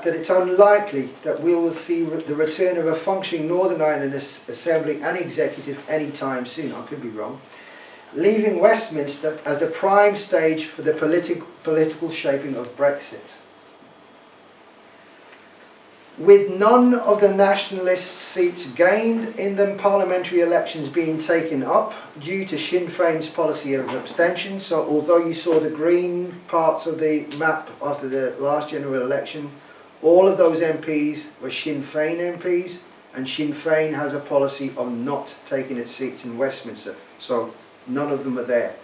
that it's unlikely that we will see the return of a functioning Northern Ireland Assembly and Executive any time soon. I could be wrong. Leaving Westminster as the prime stage for the political shaping of Brexit. With none of the nationalist seats gained in the parliamentary elections being taken up due to Sinn Féin's policy of abstention, so although you saw the green parts of the map after the last general election, all of those MPs were Sinn Féin MPs, and Sinn Féin has a policy of not taking its seats in Westminster, so none of them are there.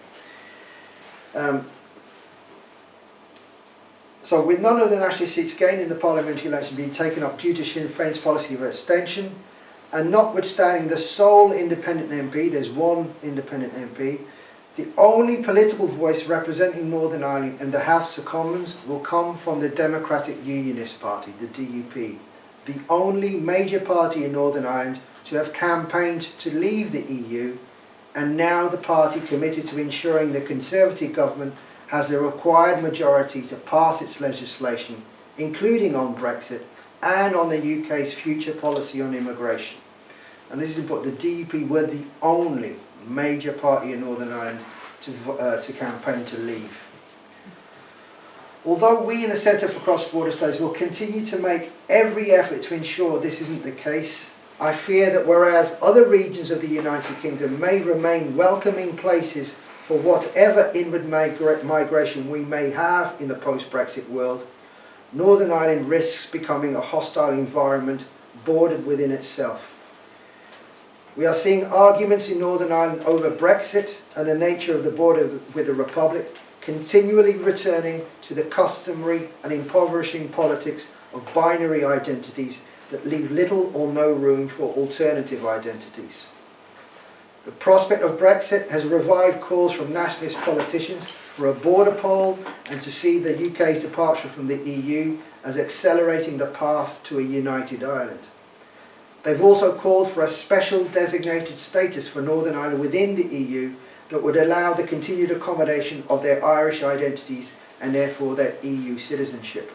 So with none of the national seats gained in the parliamentary election being taken up due to Sinn Féin's policy of abstention, and notwithstanding the sole independent MP, there's one independent MP, the only political voice representing Northern Ireland in the House of Commons will come from the Democratic Unionist Party, the DUP, the only major party in Northern Ireland to have campaigned to leave the EU, and now the party committed to ensuring the Conservative government has the required majority to pass its legislation, including on Brexit and on the UK's future policy on immigration. And this is important, the DUP were the only major party in Northern Ireland to campaign to leave. Although we in the Centre for Cross-Border Studies will continue to make every effort to ensure this isn't the case, I fear that whereas other regions of the United Kingdom may remain welcoming places for whatever inward migration we may have in the post-Brexit world, Northern Ireland risks becoming a hostile environment bordered within itself. We are seeing arguments in Northern Ireland over Brexit and the nature of the border with the Republic continually returning to the customary and impoverishing politics of binary identities that leave little or no room for alternative identities. The prospect of Brexit has revived calls from nationalist politicians for a border poll and to see the UK's departure from the EU as accelerating the path to a united Ireland. They've also called for a special designated status for Northern Ireland within the EU that would allow the continued accommodation of their Irish identities and therefore their EU citizenship.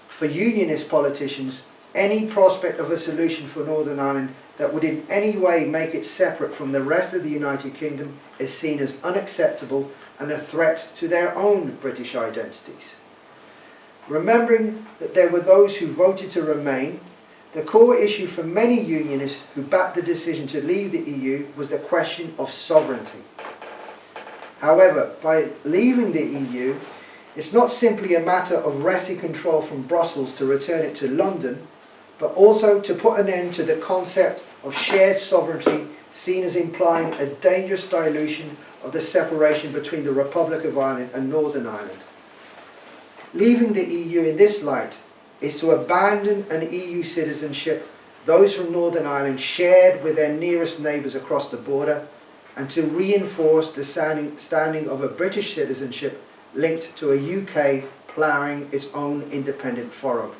For unionist politicians, any prospect of a solution for Northern Ireland that would in any way make it separate from the rest of the United Kingdom is seen as unacceptable and a threat to their own British identities. Remembering that there were those who voted to remain, the core issue for many unionists who backed the decision to leave the EU was the question of sovereignty. However, by leaving the EU, it's not simply a matter of wresting control from Brussels to return it to London, but also to put an end to the concept of shared sovereignty seen as implying a dangerous dilution of the separation between the Republic of Ireland and Northern Ireland. Leaving the EU in this light is to abandon an EU citizenship those from Northern Ireland shared with their nearest neighbours across the border, and to reinforce the standing of a British citizenship linked to a UK ploughing its own independent furrow.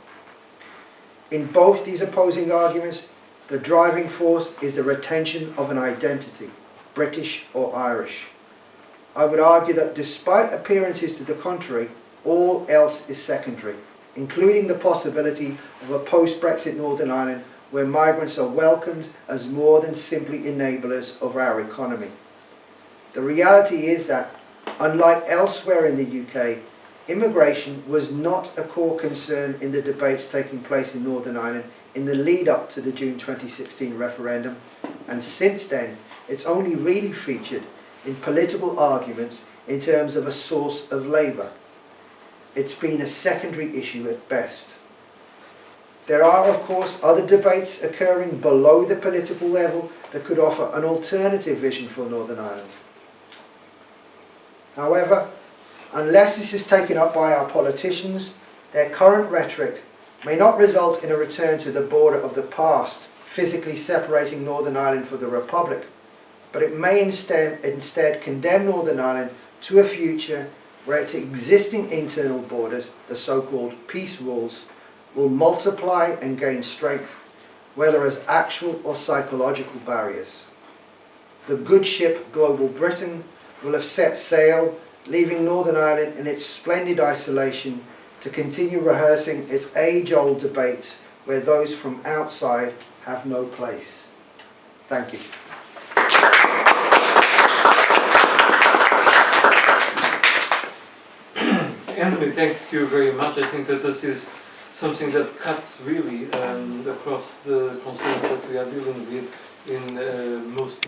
In both these opposing arguments, the driving force is the retention of an identity, British or Irish. I would argue that despite appearances to the contrary, all else is secondary, including the possibility of a post-Brexit Northern Ireland where migrants are welcomed as more than simply enablers of our economy. The reality is that, unlike elsewhere in the UK, immigration was not a core concern in the debates taking place in Northern Ireland in the lead-up to the June 2016 referendum, and since then it's only really featured in political arguments in terms of a source of labour. It's been a secondary issue at best. There are, of course, other debates occurring below the political level that could offer an alternative vision for Northern Ireland. However, unless this is taken up by our politicians, their current rhetoric may not result in a return to the border of the past, physically separating Northern Ireland from the Republic, but it may instead condemn Northern Ireland to a future where its existing internal borders, the so-called peace walls, will multiply and gain strength, whether as actual or psychological barriers. The good ship Global Britain will have set sail, leaving Northern Ireland in its splendid isolation to continue rehearsing its age-old debates where those from outside have no place. Thank you. Emily, thank you very much. I think that this is something that cuts really across the concerns that we are dealing with in most